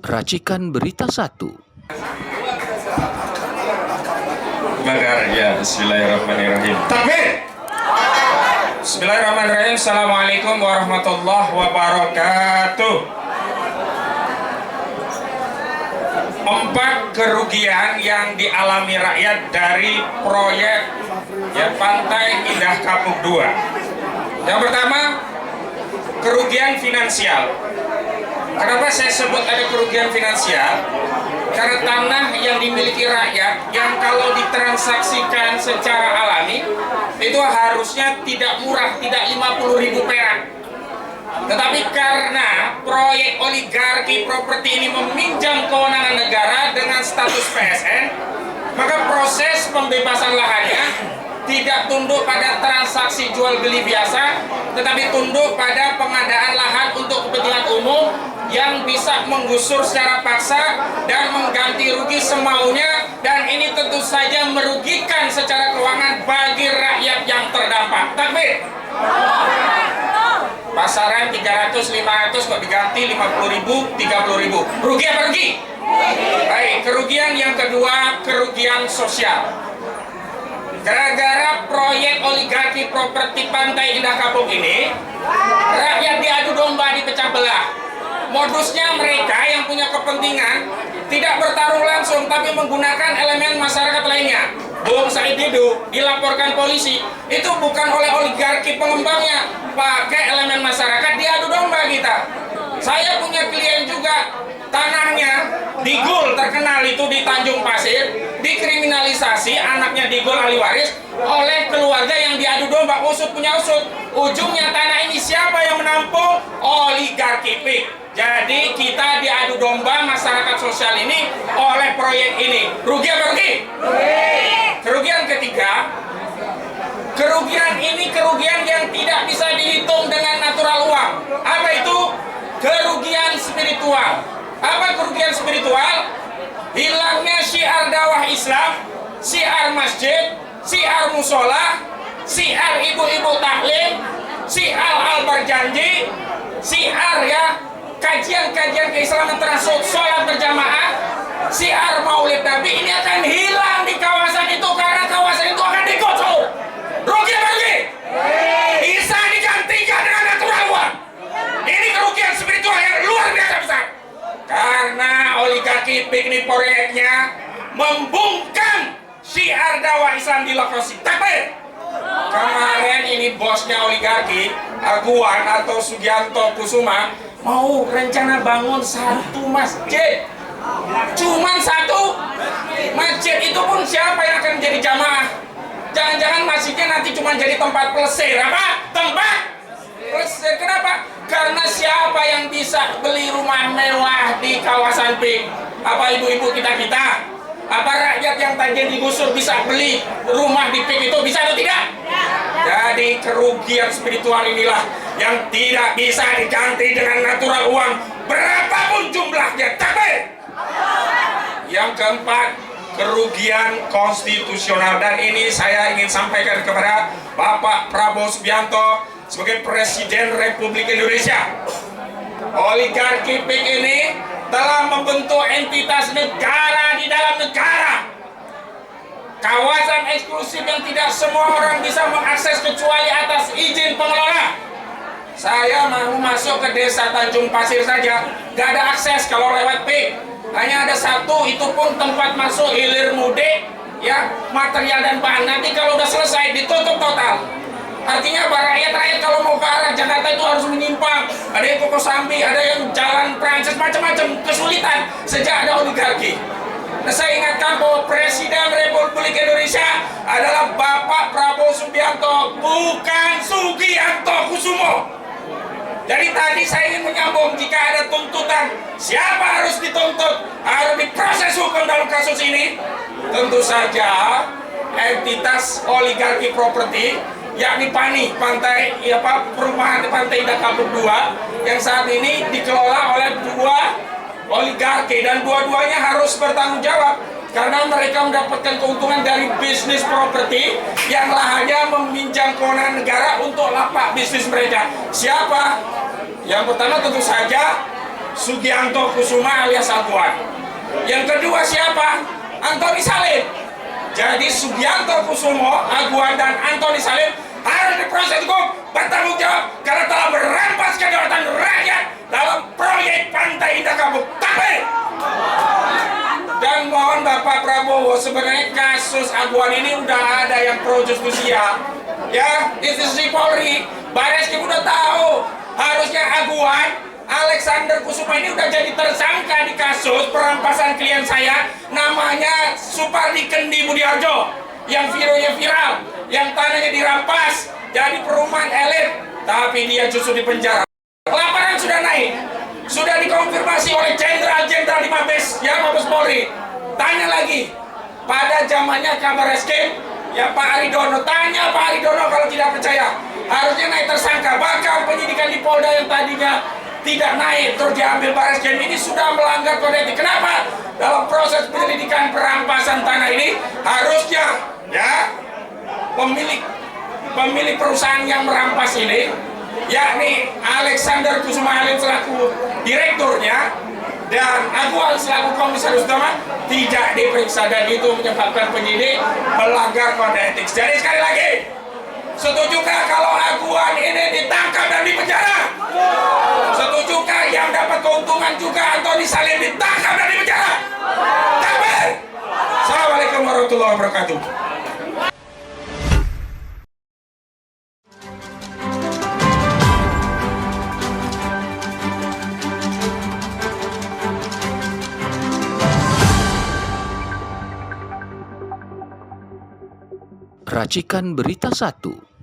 Racikan Berita 1. Bakar ya, bismillahirrahmanirrahim. Takbir. Bismillahirrahmanirrahim. Assalamualaikum warahmatullahi wabarakatuh. 4 kerugian yang dialami rakyat dari proyek Pantai Indah Kapuk 2. Yang pertama, kerugian finansial. Kenapa saya sebut ada kerugian finansial? Karena tanah yang dimiliki rakyat yang kalau ditransaksikan secara alami itu harusnya tidak murah, tidak 50.000 perak. Tetapi karena proyek oligarki properti ini meminjam kewenangan negara dengan status PSN, maka proses pembebasan lahannya tidak tunduk pada transaksi jual beli biasa, tetapi tunduk pada pengadaan lahan untuk kepentingan umum yang bisa menggusur secara paksa dan mengganti rugi semaunya, dan ini tentu saja merugikan secara keuangan bagi rakyat yang terdampak. Takbir. Pasaran 300-500 kok diganti 50.000, 30.000. Rugi apa rugi? Baik, kerugian yang kedua, kerugian sosial. Gara-gara proyek oligarki properti Pantai Indah Kapuk ini, rakyat diadu domba, dipecah belah. Modusnya mereka yang punya kepentingan tidak bertarung langsung, tapi menggunakan elemen masyarakat lainnya. Bung Said Didu dilaporkan polisi, itu bukan oleh oligarki pengembangnya, pakai elemen masyarakat, diadu domba kita. Saya punya klien juga, tanahnya digul terkenal itu di Tanjung Pasir, dikriminalisasi, anaknya digul ahli waris oleh keluarga yang diadu domba. Usut punya usut, ujungnya tanah ini siapa yang menampung? Oligarki PIK. Jadi kita diadu domba masyarakat sosial ini oleh proyek ini. Rugi apa rugi? Kerugian ketiga, kerugian ini kerugian yang tidak bisa dihitung dengan natural uang. Apa itu? Kerugian spiritual. Apa kerugian spiritual? Hilangnya syiar dakwah Islam, syiar masjid, syiar musola, syiar ibu-ibu taklim, syiar al-berjanji, syiar kajian-kajian keislaman termasuk sholat berjamaah, syiar maulid Nabi, ini akan hilang di kawasan itu karena kawasan itu akan digusur. Rugi apa rugi? Bisa digantikan dengan natural uang. Ini kerugian spiritual yang luar biasa besar. Karena oligarki piknik proyeknya membungkam syiar dakwah Islam di lokasi. Takbir. Kemarin ini bosnya oligarki, Aguan atau Sugianto Kusuma, mau rencana bangun 1 masjid. Cuman 1 masjid, itu pun siapa yang akan jadi jamaah? Jangan-jangan masjidnya nanti cuma jadi tempat plesir. Apa? Tempat plesir. Kenapa? Karena siapa yang bisa beli rumah mewah di kawasan PIK? Apa ibu-ibu kita-kita? Apa rakyat yang tadi digusur bisa beli rumah di PIK itu? Bisa atau tidak? Jadi kerugian spiritual inilah yang tidak bisa diganti dengan natural uang berapapun jumlahnya. Takbir. Yang keempat, kerugian konstitusional, dan ini saya ingin sampaikan kepada Bapak Prabowo Subianto sebagai Presiden Republik Indonesia. Oligarki PIK ini telah membentuk entitas negara di dalam negara. Kawasan eksklusif yang tidak semua orang bisa mengakses kecuali atas izin pengelola. Saya mau masuk ke desa Tanjung Pasir saja, gak ada akses kalau lewat PIK. Hanya ada 1, itu pun tempat masuk hilir mudik, material dan bahan. Nanti kalau udah selesai ditutup total. Artinya rakyat kalau mau ke arah Jakarta itu harus menyimpang. Ada yang Kokosambi, ada yang jalan Prancis, macam-macam kesulitan sejak ada oligarki. Nah, saya ingatkan bahwa Presiden Republik Indonesia adalah Bapak Prabowo Subianto, bukan Sugianto Kusumo. Jadi tadi saya ingin menyambung, jika ada tuntutan, siapa harus dituntut, harus diproses hukum dalam kasus ini? Tentu saja entitas oligarki properti, yakni PANI, perumahan Pantai Indah Kapuk 2, yang saat ini dikelola oleh 2 oligarki, dan dua-duanya harus bertanggung jawab karena mereka mendapatkan keuntungan dari bisnis properti yang lahannya meminjam kewenangan negara untuk lapak bisnis mereka. Siapa? Yang pertama tentu saja Sugianto Kusuma alias Aguan. Yang kedua siapa? Antoni Salim. Jadi Sugianto Kusumo, Aguan, dan Antoni Salim harus diproses hukum, bertanggung jawab karena telah merampas kedaulatan rakyat dalam proyek Pantai Indah Kapuk. Tapi dan mohon Bapak Prabowo, sebenarnya kasus Aguan ini udah ada yang pro justisia, ya, institusi Polri, Barreskrim udah tahu. Harusnya Aguan Alexander Kusuma ini udah jadi tersangka di kasus perampasan klien saya, namanya Supardi Kendi Budiarjo, yang videonya viral, yang tanahnya dirampas jadi perumahan elit, tapi dia justru dipenjara. Laporan sudah naik, sudah dikonfirmasi oleh jenderal-jenderal di Mabes, ya, Mabes Polri. Tanya lagi, pada zamannya Kabar Reskrim, ya, Pak Aridono, tanya Pak Aridono kalau tidak percaya. Harusnya naik tersangka, bahkan penyidikan di Polda yang tadinya tidak naik terus diambil Barreskrim ini sudah melanggar kode etik. Kenapa? Dalam proses penyelidikan perampasan tanah ini harusnya, ya, pemilik perusahaan yang merampas ini, yakni Alexander Kusuma selaku direkturnya dan Aguan selaku komisaris utama tidak diperiksa, dan itu menyebabkan penyidik melanggar kode etik. Jadi sekali lagi, setujukah kalau Aguan ini ditangkap dan dipenjara? Setujukah yang dapat keuntungan juga Antoni Salim ditangkap dan dipenjara? Takbir! Assalamualaikum warahmatullahi wabarakatuh. Racikan Berita 1.